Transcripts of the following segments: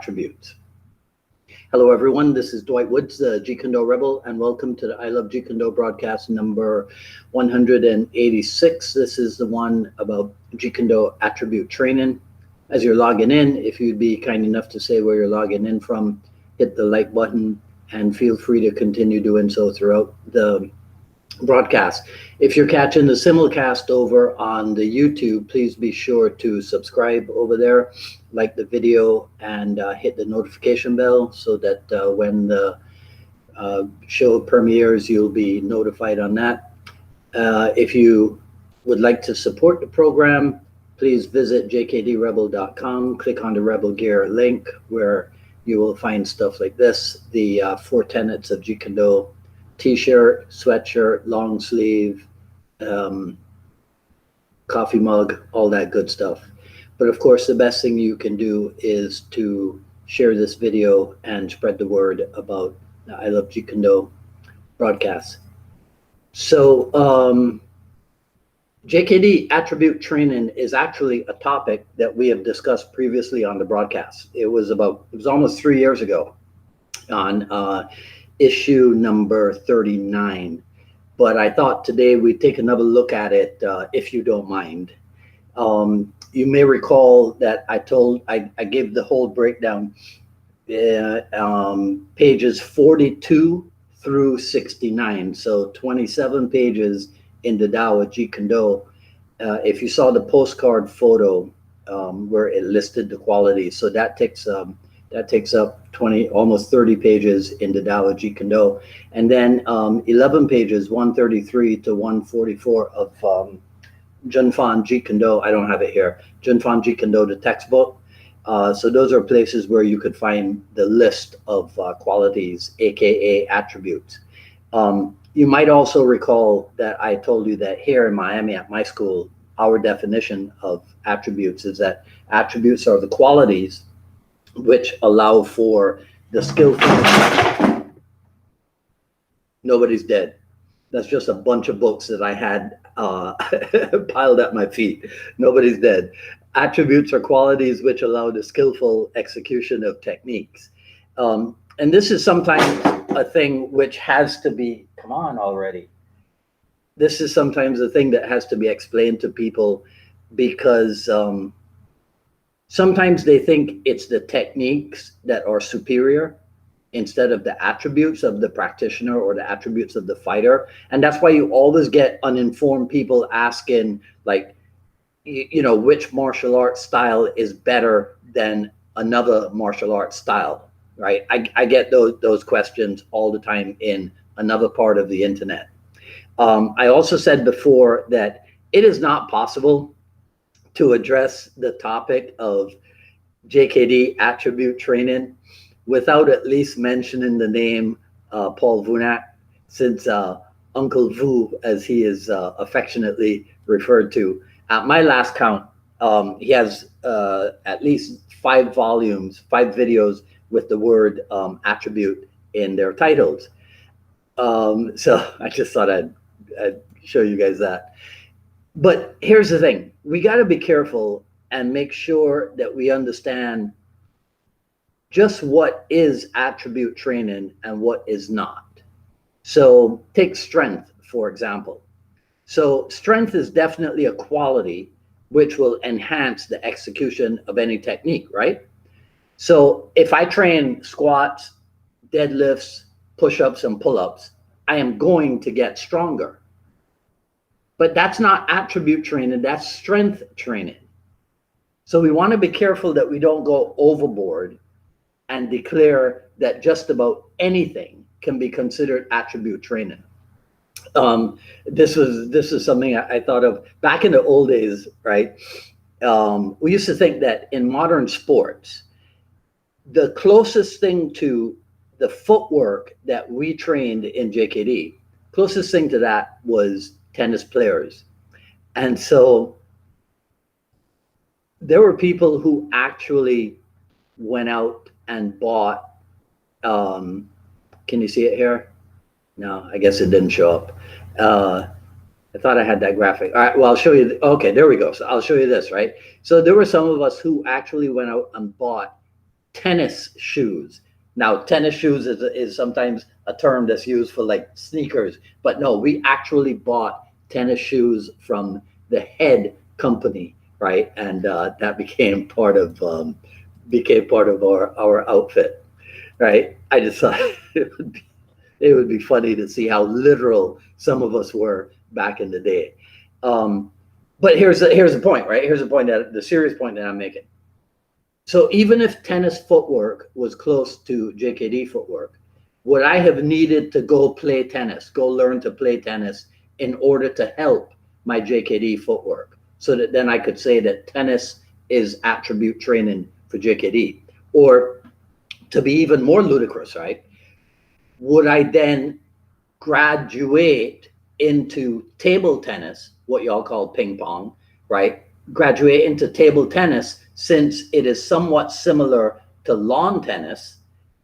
attributes. Hello, everyone. This is Dwight Woods, the Jeet Kune Rebel, and welcome to the I Love Jeet Kune broadcast number 186. This is the one about Jeet Kune attribute training. As you're logging in, if you'd be kind enough to say where you're logging in from, hit the like button, and feel free to continue doing so throughout the broadcast. If you're catching the simulcast over on the YouTube, please be sure to subscribe over there, like the video, and hit the notification bell so that when the show premieres, you'll be notified on that. If you would like to support the program, please visit jkdrebel.com, click on the Rebel Gear link where you will find stuff like this, the 4 tenets of Jeet Kune t-shirt, sweatshirt, long sleeve, coffee mug, all that good stuff. But of course, the best thing you can do is to share this video and spread the word about the I Love Jeet Kune broadcast. So JKD attribute training is actually a topic that we have discussed previously on the broadcast. It was almost 3 years ago on issue number 39. But I thought today we'd take another look at it, if you don't mind. You may recall that I gave the whole breakdown, pages 42 through 69. So 27 pages in the Tao of Jeet Kune. If you saw the postcard photo where it listed the qualities, so that takes up 20, almost 30 pages in the Tao of Jeet Kune, and then 11 pages, 133 to 144 of Junfan Jeet Kune. I don't have it here. Junfan Jeet Kune, the textbook. So those are places where you could find the list of qualities, aka attributes. You might also recall that I told you that here in Miami at my school, our definition of attributes is that attributes are the qualities which allow for the skillful. Nobody's dead. That's just a bunch of books that I had piled at my feet. Nobody's dead. Attributes are qualities which allow the skillful execution of techniques. And this is sometimes a thing which has to be, come on already. This is sometimes a thing that has to be explained to people because sometimes they think it's the techniques that are superior instead of the attributes of the practitioner or the attributes of the fighter. And that's why you always get uninformed people asking, like, you know, which martial arts style is better than another martial arts style, right? I get those questions all the time in another part of the internet. I also said before that it is not possible to address the topic of JKD attribute training without at least mentioning the name Paul Vunak, since Uncle Vu, as he is affectionately referred to. At my last count, he has at least 5 volumes, 5 videos with the word attribute in their titles. So I just thought I'd show you guys that. But here's the thing. We got to be careful and make sure that we understand just what is attribute training and what is not. So take strength, for example. So strength is definitely a quality which will enhance the execution of any technique, right? So if I train squats, deadlifts, push-ups, and pull-ups, I am going to get stronger. But that's not attribute training, that's strength training. So we want to be careful that we don't go overboard and declare that just about anything can be considered attribute training. This is something I thought of back in the old days, right? We used to think that in modern sports, the closest thing to the footwork that we trained in JKD, closest thing to that was tennis players. And so there were people who actually went out and bought, can you see it here? No, I guess it didn't show up. I thought I had that graphic. All right, well, I'll show you. Okay, there we go. So I'll show you this, right? So there were some of us who actually went out and bought tennis shoes. Now, tennis shoes is sometimes a term that's used for like sneakers, but no, we actually bought tennis shoes from the head company, right? And that became part of our outfit, right? I just thought it would be funny to see how literal some of us were back in the day. Um, but here's the point, right? Here's the point, that the serious point that I'm making. So even if tennis footwork was close to JKD footwork, would I have needed to go play tennis, go learn to play tennis in order to help my JKD footwork? So that then I could say that tennis is attribute training for JKD. Or to be even more ludicrous, right? Would I then graduate into table tennis, what y'all call ping pong, right? Graduate into table tennis since it is somewhat similar to lawn tennis,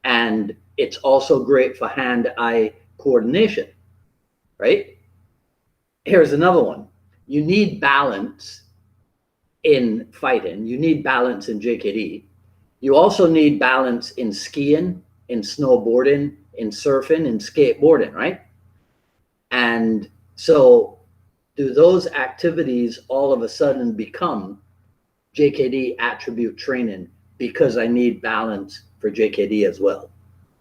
and it's also great for hand-eye coordination, right? Here's another one. You need balance in fighting. You need balance in JKD. You also need balance in skiing, in snowboarding, in surfing, in skateboarding, right? And so do those activities all of a sudden become JKD attribute training because I need balance for JKD as well?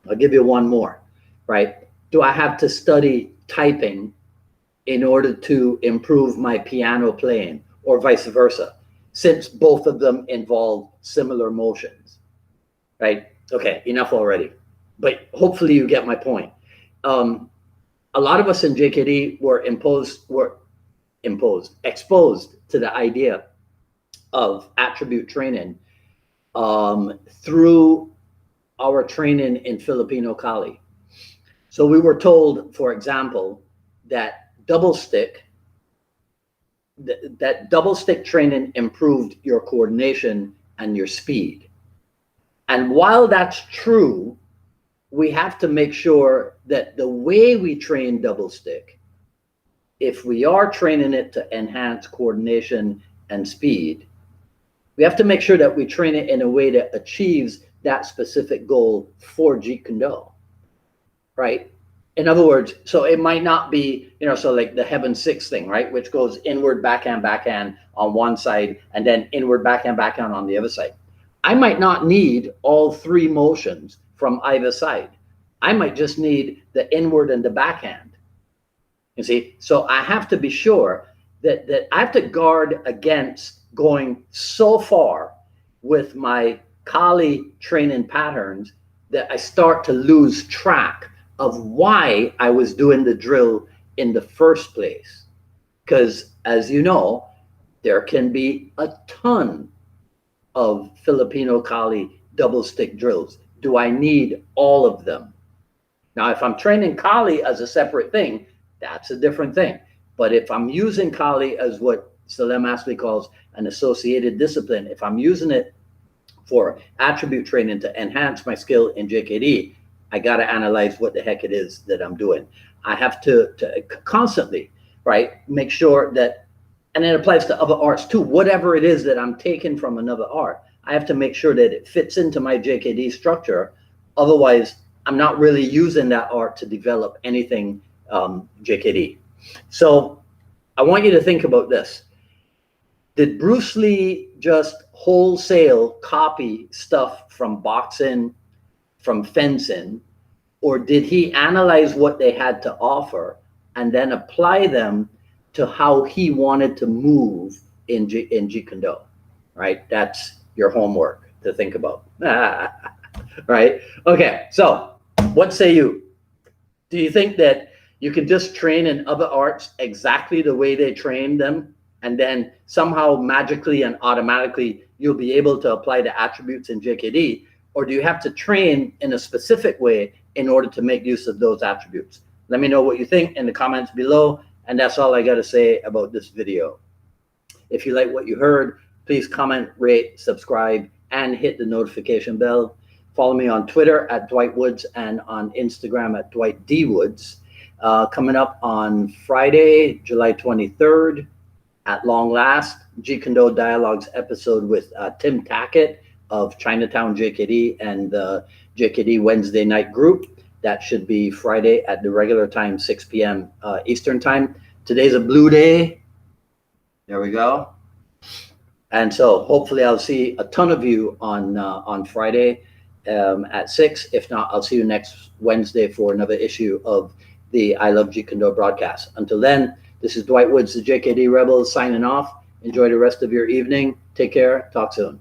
I'll give you one more, right? Do I have to study typing in order to improve my piano playing, or vice versa, since both of them involve similar motions, right? Okay, enough already. But hopefully you get my point. A lot of us in JKD were exposed to the idea of attribute training through our training in Filipino Kali. So we were told, for example, that double stick training improved your coordination and your speed. And while that's true, we have to make sure that the way we train double stick, if we are training it to enhance coordination and speed, we have to make sure that we train it in a way that achieves that specific goal for Jeet Kune, right? In other words, so it might not be, so like the heaven six thing, right? Which goes inward, backhand on one side, and then inward, backhand on the other side. I might not need all three motions from either side. I might just need the inward and the backhand. You see, so I have to be sure that I have to guard against going so far with my Kali training patterns that I start to lose track of why I was doing the drill in the first place. Because as you know, there can be a ton of Filipino Kali double stick drills. Do I need all of them? Now, if I'm training Kali as a separate thing, that's a different thing. But if I'm using Kali as what Salem Astley calls an associated discipline, if I'm using it for attribute training to enhance my skill in JKD, I got to analyze what the heck it is that I'm doing. I have to constantly, right, make sure that, and it applies to other arts too, whatever it is that I'm taking from another art, I have to make sure that it fits into my JKD structure. Otherwise, I'm not really using that art to develop anything JKD. So I want you to think about this. Did Bruce Lee just wholesale copy stuff from boxing, from fencing, or did he analyze what they had to offer and then apply them to how he wanted to move in Jeet Kune? Right? That's your homework to think about. Right? Okay, so what say you? Do you think that you can just train in other arts exactly the way they train them, and then somehow magically and automatically you'll be able to apply the attributes in JKD? Or do you have to train in a specific way in order to make use of those attributes? Let me know what you think in the comments below, and that's all I got to say about this video. If you like what you heard, please comment, rate, subscribe, and hit the notification bell. Follow me on Twitter at Dwight Woods and on Instagram at Dwight D. Woods. Coming up on Friday, July 23rd, at long last, Jeet Kune Dialogues episode with Tim Tackett of Chinatown JKD and the JKD Wednesday night group. That should be Friday at the regular time, 6 p.m. Eastern time. Today's a blue day. There we go. And so hopefully I'll see a ton of you on Friday at 6. If not, I'll see you next Wednesday for another issue of the I Love Jeet Kune Do broadcast. Until then, this is Dwight Woods, the JKD Rebels, signing off. Enjoy the rest of your evening. Take care. Talk soon.